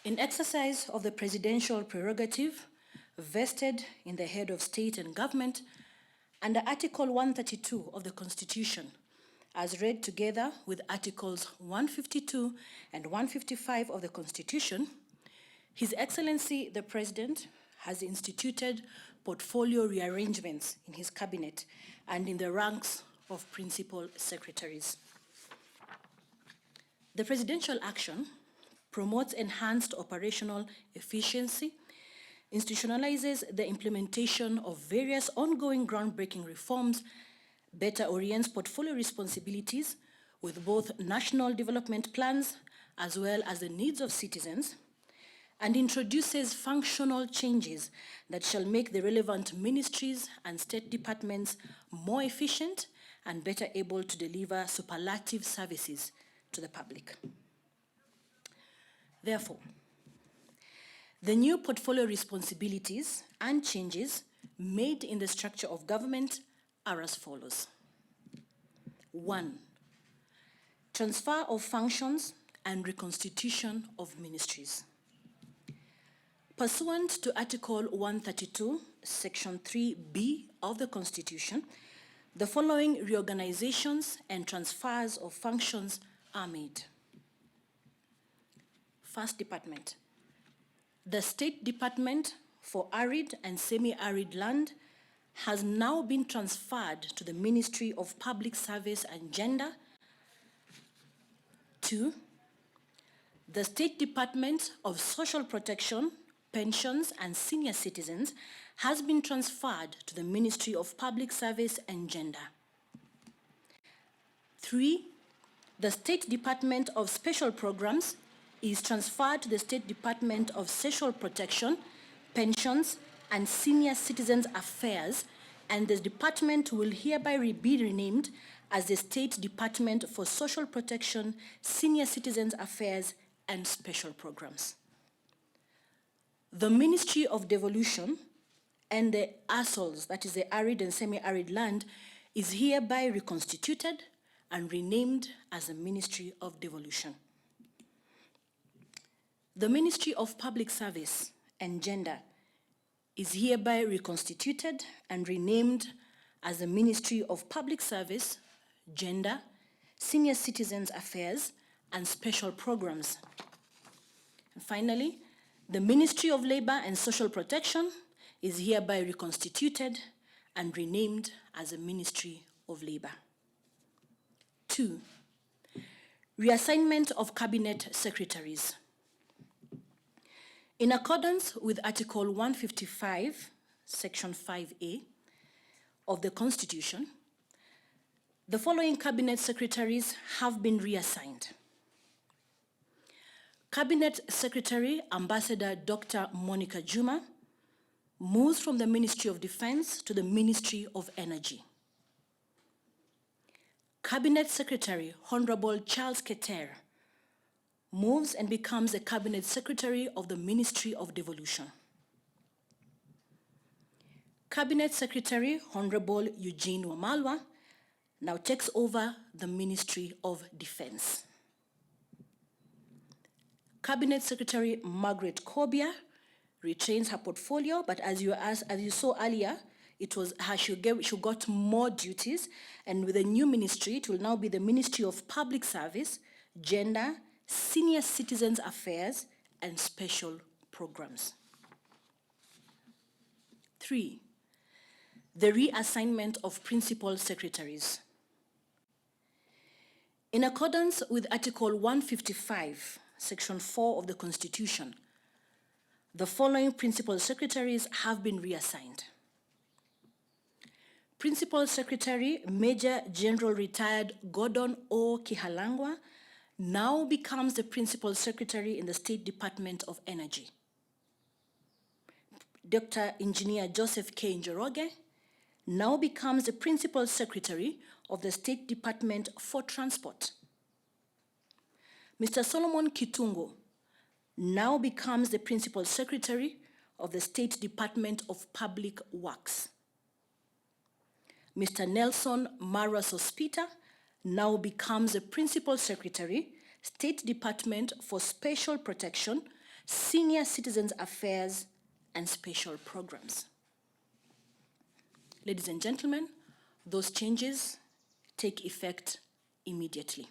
In exercise of the presidential prerogative vested in the head of state and government under Article 132 of the Constitution, as read together with Articles 152 and 155 of the Constitution, His Excellency the President has instituted portfolio rearrangements in his cabinet and in the ranks of principal secretaries. The presidential action promotes enhanced operational efficiency, institutionalizes the implementation of various ongoing groundbreaking reforms, better orients portfolio responsibilities with both national development plans as well as the needs of citizens, and introduces functional changes that shall make the relevant ministries and state departments more efficient and better able to deliver superlative services to the public. Therefore, the new portfolio responsibilities and changes made in the structure of government are as follows. 1. Transfer of functions and reconstitution of ministries. Pursuant to Article 132, Section 3B of the Constitution, the following reorganizations and transfers of functions are made. First department. The State Department for Arid and Semi-Arid Land has now been transferred to the Ministry of Public Service and Gender. 2. The State Department of Social Protection, Pensions and Senior Citizens has been transferred to the Ministry of Public Service and Gender. 3. The State Department of Special Programs is transferred to the State Department of Social Protection, Pensions and Senior Citizens Affairs, and the department will hereby be renamed as the State Department for Social Protection, Senior Citizens Affairs and Special Programs. The Ministry of Devolution and the ASOLs, that is the Arid and Semi-Arid Land, is hereby reconstituted and renamed as the Ministry of Devolution. The Ministry of Public Service and Gender is hereby reconstituted and renamed as the Ministry of Public Service, Gender, Senior Citizens Affairs, and Special Programs. And finally, the Ministry of Labor and Social Protection is hereby reconstituted and renamed as the Ministry of Labor. 2. Reassignment of Cabinet Secretaries. In accordance with Article 155, Section 5A of the Constitution, the following Cabinet Secretaries have been reassigned. Cabinet Secretary Ambassador Dr. Monica Juma moves from the Ministry of Defense to the Ministry of Energy. Cabinet Secretary Honorable Charles Keter moves and becomes the Cabinet Secretary of the Ministry of Devolution. Cabinet Secretary Honorable Eugene Wamalwa now takes over the Ministry of Defense. Cabinet Secretary Margaret Kobia retains her portfolio, but as you saw earlier, it was her, she got more duties, and with the new ministry, it will now be the Ministry of Public Service, Gender, Senior Citizens Affairs, and Special Programs. 3. The reassignment of principal secretaries. In accordance with Article 155, Section 4 of the Constitution, the following principal secretaries have been reassigned. Principal Secretary Major General Retired Gordon O. Kihalangwa now becomes the Principal Secretary in the State Department of Energy. Dr. Engineer Joseph K. Njoroge now becomes the Principal Secretary of the State Department for Transport. Mr. Solomon Kitungo now becomes the Principal Secretary of the State Department of Public Works. Mr. Nelson Maras Ospita now becomes the Principal Secretary, State Department for Special Protection, Senior Citizens Affairs and Special Programs. Ladies and gentlemen, those changes take effect immediately.